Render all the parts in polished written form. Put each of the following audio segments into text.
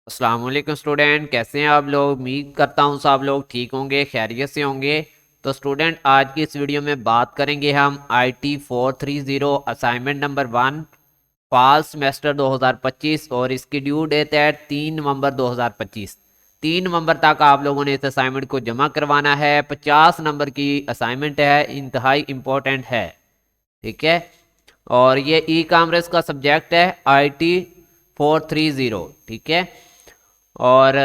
अस्सलाम वालेकुम स्टूडेंट, कैसे हैं आप लोग। उम्मीद करता हूँ सब लोग ठीक होंगे, खैरियत से होंगे। तो स्टूडेंट, आज की इस वीडियो में बात करेंगे हम IT 430 assignment number 1 fall semester 2025 और इसकी ड्यू डेट है 3 नवंबर 2025। 3 नवंबर तक आप लोगों ने इस असाइनमेंट को जमा करवाना है। 50 नंबर की असाइनमेंट है, इंतहाई इम्पोर्टेंट है। ठीक है। और ये ई कॉमर्स का सब्जेक्ट है IT 430। ठीक है। और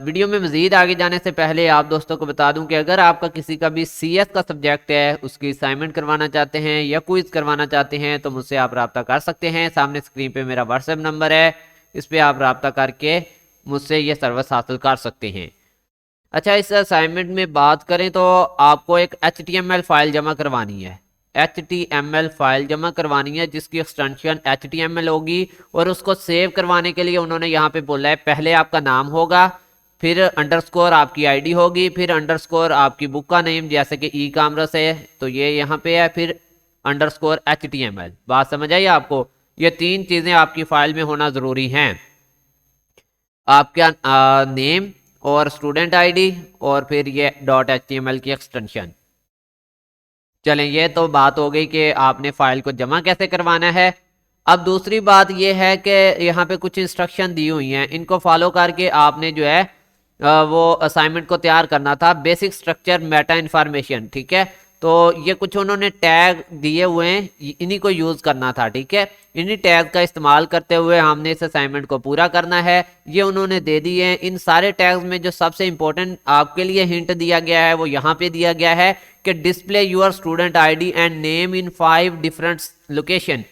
वीडियो में मज़ीद आगे जाने से पहले आप दोस्तों को बता दूं कि अगर आपका किसी का भी CS का सब्जेक्ट है, उसकी असाइनमेंट करवाना चाहते हैं या क्विज़ करवाना चाहते हैं तो मुझसे आप रब्ता कर सकते हैं। सामने स्क्रीन पे मेरा व्हाट्सएप नंबर है, इस पर आप रब्ता करके मुझसे ये सर्विस हासिल कर सकते हैं। अच्छा, इस असाइनमेंट में बात करें तो आपको एक HTML फाइल जमा करवानी है। HTML फाइल जमा करवानी है जिसकी एक्सटेंशन HTML होगी। और उसको सेव करवाने के लिए उन्होंने यहाँ पे बोला है, पहले आपका नाम होगा, फिर अंडरस्कोर आपकी आईडी होगी, फिर अंडरस्कोर आपकी बुक का नेम, जैसे कि ई कॉमर्स है तो ये यहाँ पे है, फिर अंडरस्कोर HTML। बात समझ आई आपको। ये तीन चीज़ें आपकी फाइल में होना ज़रूरी हैं। आपका नेम और स्टूडेंट आईडी और फिर ये .html की एक्सटेंशन। चलें, ये तो बात हो गई कि आपने फाइल को जमा कैसे करवाना है। अब दूसरी बात ये है कि यहाँ पे कुछ इंस्ट्रक्शन दी हुई हैं, इनको फॉलो करके आपने जो है वो असाइनमेंट को तैयार करना था। Basic structure Meta information. ठीक है। तो ये कुछ उन्होंने टैग दिए हुए हैं, इन्हीं को यूज़ करना था। ठीक है। इन्हीं टैग का इस्तेमाल करते हुए हमने इस असाइनमेंट को पूरा करना है। ये उन्होंने दे दिए हैं। इन सारे टैग्स में जो सबसे इंपॉर्टेंट आपके लिए हिंट दिया गया है वो यहाँ पे दिया गया है कि display your student ID and name in 5 different location.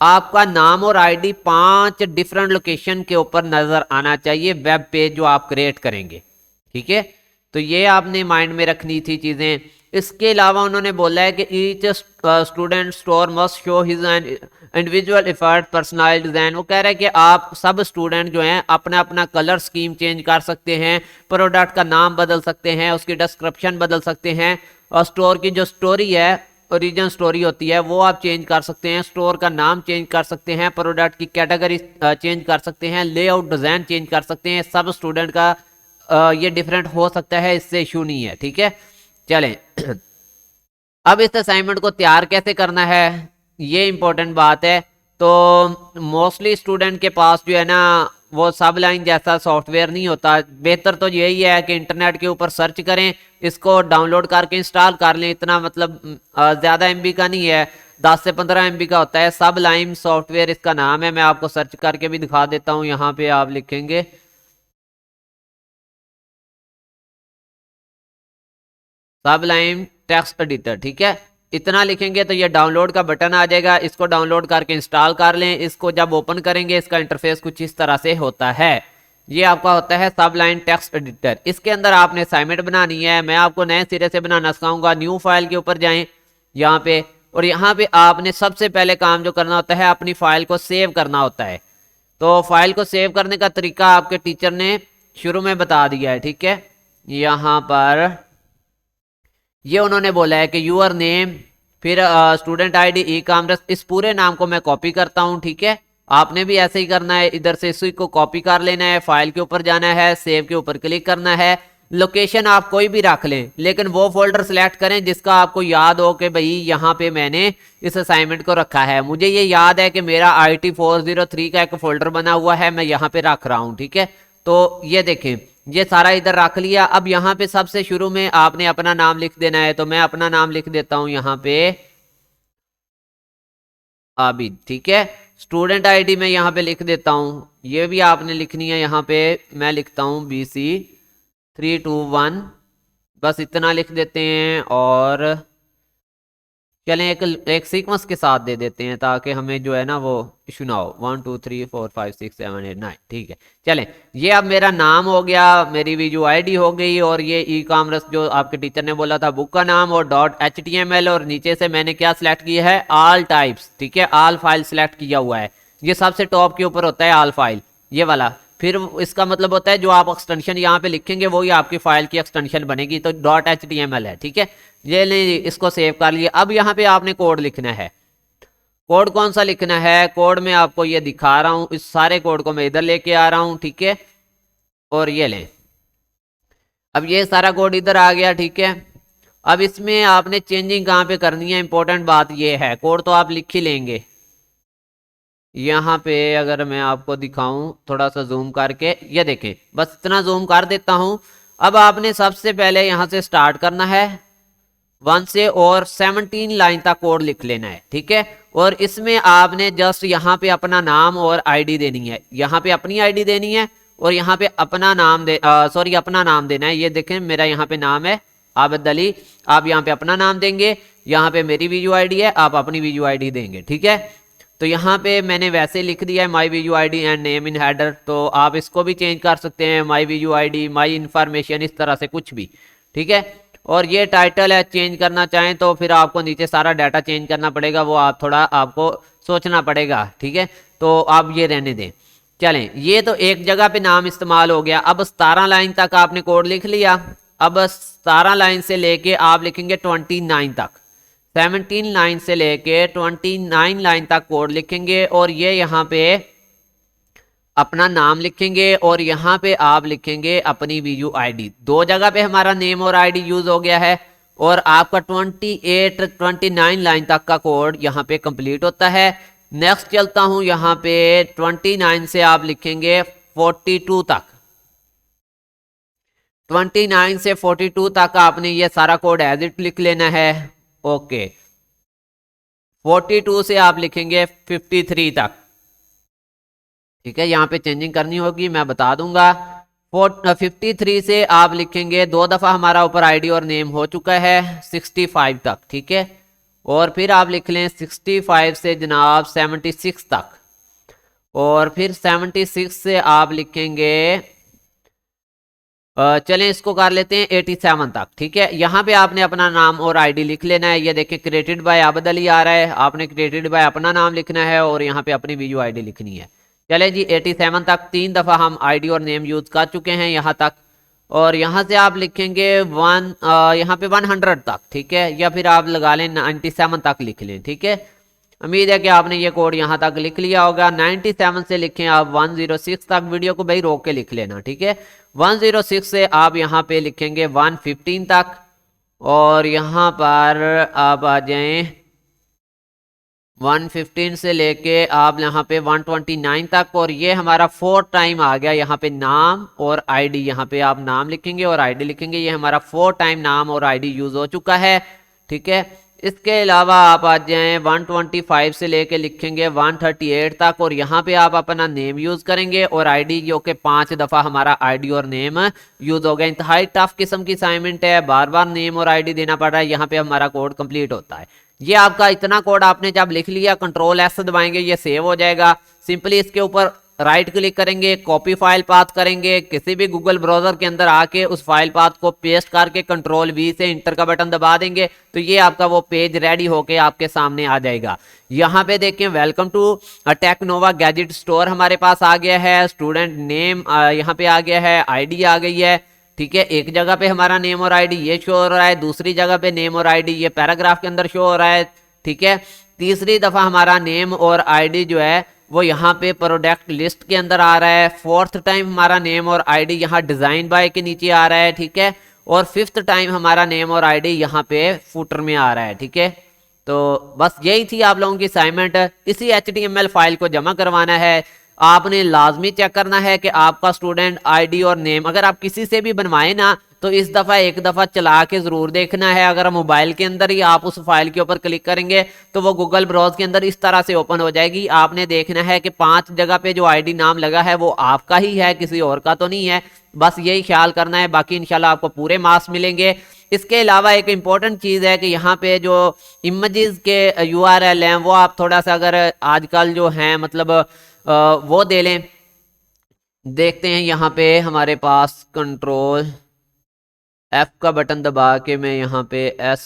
आपका नाम और आईडी 5 डिफरेंट लोकेशन के ऊपर नजर आना चाहिए वेब पेज जो आप क्रिएट करेंगे। ठीक है। तो ये आपने माइंड में रखनी थी चीजें। इसके अलावा उन्होंने बोला है कि each student store must show his individual effort personalise design. वो कह रहा है कि आप सब स्टूडेंट जो हैं अपना अपना कलर स्कीम चेंज कर सकते हैं, प्रोडक्ट का नाम बदल सकते हैं, उसकी डिस्क्रिप्शन बदल सकते हैं, और स्टोर की जो स्टोरी है, ओरिजिन स्टोरी होती है, वो आप चेंज कर सकते हैं। स्टोर का नाम चेंज कर सकते हैं, प्रोडक्ट की कैटेगरी चेंज कर सकते हैं, लेआउट डिज़ाइन चेंज कर सकते हैं। सब स्टूडेंट का ये डिफरेंट हो सकता है, इससे इशू नहीं है। ठीक है। चलें, अब इस असाइनमेंट को तैयार कैसे करना है, ये इंपॉर्टेंट बात है। तो मोस्टली स्टूडेंट के पास जो है ना वो सब लाइन जैसा सॉफ्टवेयर नहीं होता। बेहतर तो यही है कि इंटरनेट के ऊपर सर्च करें, इसको डाउनलोड करके इंस्टॉल कर लें। इतना मतलब ज़्यादा MB का नहीं है, 10 से 15 MB का होता है। सब लाइन सॉफ्टवेयर इसका नाम है। मैं आपको सर्च करके भी दिखा देता हूँ। यहाँ पे आप लिखेंगे सब लाइन टेक्स्ट एडिटर। ठीक है। इतना लिखेंगे तो ये डाउनलोड का बटन आ जाएगा, इसको डाउनलोड करके इंस्टॉल कर लें। इसको जब ओपन करेंगे इसका इंटरफेस कुछ इस तरह से होता है। ये आपका होता है सब लाइन टेक्स्ट एडिटर। इसके अंदर आपने असाइनमेंट बनानी है। मैं आपको नए सिरे से बनाना सिखाऊंगा। न्यू फाइल के ऊपर जाएं यहाँ पे, और यहाँ पे आपने सबसे पहले काम जो करना होता है अपनी फाइल को सेव करना होता है। तो फाइल को सेव करने का तरीका आपके टीचर ने शुरू में बता दिया है। ठीक है। यहाँ पर ये उन्होंने बोला है कि यूअर नेम, फिर स्टूडेंट आईडी, ई कॉमर्स। इस पूरे नाम को मैं कॉपी करता हूँ। ठीक है। आपने भी ऐसे ही करना है, इधर से इसी को कॉपी कर लेना है, फाइल के ऊपर जाना है, सेव के ऊपर क्लिक करना है। लोकेशन आप कोई भी रख लें, लेकिन वो फोल्डर सेलेक्ट करें जिसका आपको याद हो कि भाई यहाँ पे मैंने इस असाइनमेंट को रखा है। मुझे ये याद है कि मेरा IT 403 का एक फोल्डर बना हुआ है, मैं यहाँ पे रख रहा हूँ। ठीक है। तो ये देखें, ये सारा इधर रख लिया। अब यहाँ पे सबसे शुरू में आपने अपना नाम लिख देना है। तो मैं अपना नाम लिख देता हूँ यहाँ पे आबिद। ठीक है। स्टूडेंट आईडी मैं यहाँ पे लिख देता हूँ, ये भी आपने लिखनी है। यहाँ पे मैं लिखता हूँ BC 321, बस इतना लिख देते हैं। और चलें एक सीक्वेंस के साथ दे देते हैं ताकि हमें जो है ना वो इशू ना हो। 1 2 3 4 5 6 7 8 9। ठीक है। चलें, ये अब मेरा नाम हो गया, मेरी वीडियो आईडी हो गई, और ये ई कॉमर्स जो आपके टीचर ने बोला था बुक का नाम, और .html। और नीचे से मैंने क्या सिलेक्ट किया है, ऑल टाइप्स। ठीक है। ऑल फाइल सिलेक्ट किया हुआ है। ये सबसे टॉप के ऊपर होता है ऑल फाइल, ये वाला। फिर इसका मतलब होता है जो आप एक्सटेंशन यहाँ पे लिखेंगे वही आपकी फाइल की एक्सटेंशन बनेगी। तो .html है। ठीक है। ये ले, इसको सेव कर लिए। अब यहाँ पे आपने कोड लिखना है। कोड कौन सा लिखना है, कोड में आपको ये दिखा रहा हूँ। इस सारे कोड को मैं इधर लेके आ रहा हूँ। ठीक है। और ये लें। अब ये सारा कोड इधर आ गया, ठीक है। अब इसमें आपने चेंजिंग कहाँ पे करनी है, इंपॉर्टेंट बात ये है। कोड तो आप लिख ही लेंगे। यहाँ पे अगर मैं आपको दिखाऊं थोड़ा सा जूम करके, ये देखें, बस इतना जूम कर देता हूं। अब आपने सबसे पहले यहाँ से स्टार्ट करना है 1 से और 17 लाइन तक कोड लिख लेना है, ठीक है। और इसमें आपने जस्ट यहाँ पे अपना नाम और आईडी देनी है। यहाँ पे अपनी आईडी देनी है और यहाँ पे अपना नाम अपना नाम देना है। ये देखें मेरा यहाँ पे नाम है आबिद अली, आप यहाँ पे अपना नाम देंगे। यहाँ पे मेरी वीडियो आईडी है, आप अपनी वीडियो आईडी देंगे, ठीक है। तो यहाँ पे मैंने वैसे लिख दिया है my video ID and name in header, तो आप इसको भी चेंज कर सकते हैं, my video ID, my information, इस तरह से कुछ भी, ठीक है। और ये टाइटल है, चेंज करना चाहें तो फिर आपको नीचे सारा डाटा चेंज करना पड़ेगा, वो आप थोड़ा आपको सोचना पड़ेगा, ठीक है। तो आप ये रहने दें। चलें, ये तो एक जगह पे नाम इस्तेमाल हो गया। अब 17 लाइन तक आपने कोड लिख लिया। अब 17 लाइन से लेके आप लिखेंगे 29 तक, 17 लाइन से लेके 29 लाइन तक कोड लिखेंगे। और ये यहाँ पे अपना नाम लिखेंगे और यहाँ पे आप लिखेंगे अपनी वीडियो आईडी। दो जगह पे हमारा नेम और आईडी यूज हो गया है और आपका 29 लाइन तक का कोड यहाँ पे कंप्लीट होता है। नेक्स्ट चलता हूँ, यहाँ पे 29 से आप लिखेंगे 42 तक, 29 से 42 तक आपने ये सारा कोड एज इट लिख लेना है। ओके, 42 से आप लिखेंगे 53 तक, ठीक है। यहाँ पे चेंजिंग करनी होगी, मैं बता दूंगा। 53 से आप लिखेंगे, दो दफ़ा हमारा ऊपर आईडी और नेम हो चुका है, 65 तक, ठीक है। और फिर आप लिख लें 65 से जनाब 76 तक, और फिर 76 से आप लिखेंगे चलें इसको कर लेते हैं 87 तक, ठीक है। यहाँ पे आपने अपना नाम और आईडी लिख लेना है। ये देखें क्रिएटेड बाय आबिद अली आ रहा है, आपने क्रिएटेड बाय अपना नाम लिखना है और यहाँ पे अपनी वीडियो आईडी लिखनी है। चले जी, 87 तक 3 दफ़ा हम आईडी और नेम यूज़ कर चुके हैं यहाँ तक। और यहाँ से आप लिखेंगे यहाँ पे 100 तक, ठीक है, या फिर आप लगा लें 97 तक लिख लें, ठीक है। उम्मीद है कि आपने ये कोड यहाँ तक लिख लिया होगा। 97 से लिखें आप 106 तक, वीडियो को भाई रोक के लिख लेना, ठीक है। 106 से आप यहाँ पे लिखेंगे 115 तक, और यहाँ पर आप आ जाएं 115 से लेके आप यहाँ पे 129 तक। और ये हमारा 4 टाइम आ गया यहाँ पे नाम और आईडी। यहाँ पे आप नाम लिखेंगे और आईडी लिखेंगे। ये हमारा 4 टाइम नाम और आईडी यूज हो चुका है, ठीक है। इसके अलावा आप आ जाएं 125 से लेके लिखेंगे 138 तक, और यहाँ पे आप अपना नेम यूज करेंगे और आईडी, जो कि 5 दफ़ा हमारा आईडी और नेम यूज हो गया। इंतहाई टफ किस्म की असाइनमेंट है, बार बार नेम और आईडी देना पड़ रहा है। यहाँ पे हमारा कोड कंप्लीट होता है। ये आपका इतना कोड आपने जब लिख लिया, कंट्रोल एस दबाएंगे, ये सेव हो जाएगा। सिंपली इसके ऊपर राइट क्लिक करेंगे, कॉपी फाइल पाथ करेंगे, किसी भी गूगल ब्राउजर के अंदर आके उस फाइल पाथ को पेस्ट करके कंट्रोल वी से इंटर का बटन दबा देंगे, तो ये आपका वो पेज रेडी होके आपके सामने आ जाएगा। यहाँ पे देखें, welcome to Technova gadget store हमारे पास आ गया है। स्टूडेंट नेम यहाँ पे आ गया है, आईडी आ गई है, ठीक है। एक जगह पे हमारा नेम और आईडी ये शो हो रहा है, दूसरी जगह पे नेम और आईडी ये पैराग्राफ के अंदर शो हो रहा है, ठीक है। तीसरी दफा हमारा नेम और आईडी जो है वो यहाँ पे प्रोडक्ट लिस्ट के अंदर आ रहा है। 4th टाइम हमारा नेम और आईडी यहाँ डिजाइन बाय के नीचे आ रहा है, ठीक है। और 5th टाइम हमारा नेम और आईडी यहाँ पे फुटर में आ रहा है, ठीक है। तो बस यही थी आप लोगों की असाइनमेंट। इसी HTML फाइल को जमा करवाना है। आपने लाजमी चेक करना है कि आपका स्टूडेंट आईडी और नेम, अगर आप किसी से भी बनवाए ना, तो इस दफ़ा एक दफ़ा चला के ज़रूर देखना है। अगर मोबाइल के अंदर ही आप उस फाइल के ऊपर क्लिक करेंगे तो वो गूगल ब्राउज़र के अंदर इस तरह से ओपन हो जाएगी। आपने देखना है कि 5 जगह पे जो आईडी नाम लगा है वो आपका ही है, किसी और का तो नहीं है। बस यही ख्याल करना है, बाकी इंशाल्लाह आपको पूरे मार्क्स मिलेंगे। इसके अलावा एक इम्पॉर्टेंट चीज़ है कि यहाँ पे जो इमेजेस के URL हैं वो आप थोड़ा सा, अगर आजकल जो हैं मतलब वो दे लें। देखते हैं यहाँ पे हमारे पास कंट्रोल F का बटन दबा के मैं यहाँ पे S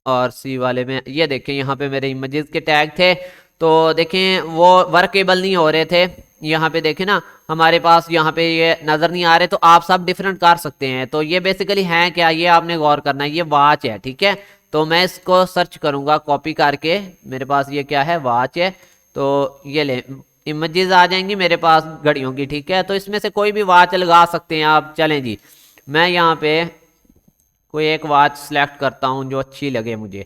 और C वाले में, ये देखें यहाँ पे मेरे इमेजेस के टैग थे, तो देखें वो वर्केबल नहीं हो रहे थे। यहाँ पे देखें ना, हमारे पास यहाँ पे ये नज़र नहीं आ रहे, तो आप सब डिफरेंट कर सकते हैं। तो ये बेसिकली हैं क्या, ये आपने गौर करना है। ये वॉच है, ठीक है। तो मैं इसको सर्च करूँगा कॉपी करके, मेरे पास ये क्या है, वॉच है। तो ये ले, इमेजेस आ जाएंगी मेरे पास घड़ियों की, ठीक है। तो इसमें से कोई भी वॉच लगा सकते हैं आप। चलें जी, मैं यहाँ पे कोई एक वॉच सेलेक्ट करता हूँ जो अच्छी लगे मुझे,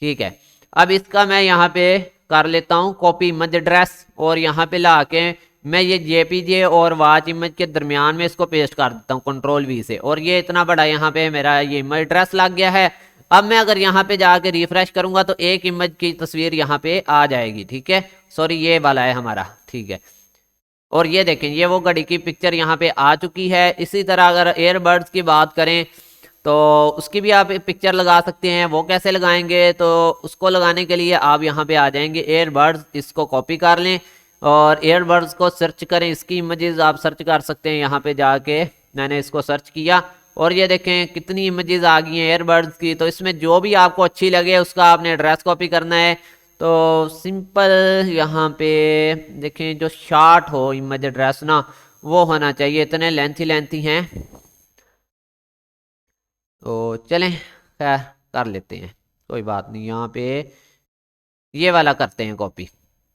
ठीक है। अब इसका मैं यहाँ पे कर लेता हूँ कॉपी इमेज एड्रेस, और यहाँ पे ला के मैं ये जेपीजे और वॉच इमेज के दरमियान में इसको पेस्ट कर देता हूँ कंट्रोल वी से, और ये इतना बड़ा यहाँ पे मेरा ये इमेज एड्रेस लग गया है। अब मैं अगर यहाँ पे जाके रिफ्रेश करूंगा तो एक इमेज की तस्वीर यहाँ पे आ जाएगी, ठीक है। सॉरी, ये वाला है हमारा, ठीक है। और ये देखें, ये वो घड़ी की पिक्चर यहाँ पे आ चुकी है। इसी तरह अगर एयरबड्स की बात करें तो उसकी भी आप पिक्चर लगा सकते हैं। वो कैसे लगाएंगे, तो उसको लगाने के लिए आप यहाँ पे आ जाएंगे एयरबड्स, इसको कॉपी कर लें और एयरबड्स को सर्च करें। इसकी इमेजेस आप सर्च कर सकते हैं यहाँ पे जाके। मैंने इसको सर्च किया और ये देखें कितनी इमेजेस आ गई हैं एयरबड्स की। तो इसमें जो भी आपको अच्छी लगे उसका आपने एड्रेस कॉपी करना है। तो सिंपल यहाँ पे देखें, जो शॉर्ट हो इमेज एड्रेस ना, वो होना चाहिए, इतने लेंथी लेंथी हैं। तो चलें, खैर कर लेते हैं, कोई बात नहीं। यहाँ पे ये वाला करते हैं कॉपी।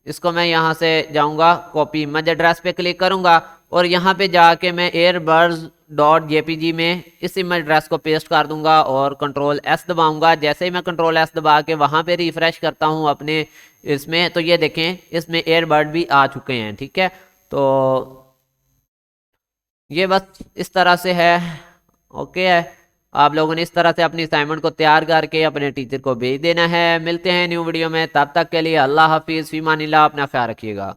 इसको मैं यहाँ से जाऊँगा, कॉपी इमेज एड्रेस पे क्लिक करूँगा और यहाँ पे जाके मैं एयरबड्स डॉट जेपीजी में इस इमेज एड्रेस को पेस्ट कर दूंगा और कंट्रोल एस दबाऊंगा। जैसे ही मैं कंट्रोल एस दबा के वहाँ पे रिफ्रेश करता हूँ अपने इसमें, तो ये देखें इसमें एयरबड भी आ चुके हैं, ठीक है। तो ये बस इस तरह से है, ओके है। आप लोगों ने इस तरह से अपनी असाइनमेंट को तैयार करके अपने टीचर को भेज देना है। मिलते हैं न्यू वीडियो में, तब तक के लिए अल्लाह हाफिज़, फीमानिल्लाह, अपना ख्याल रखिएगा।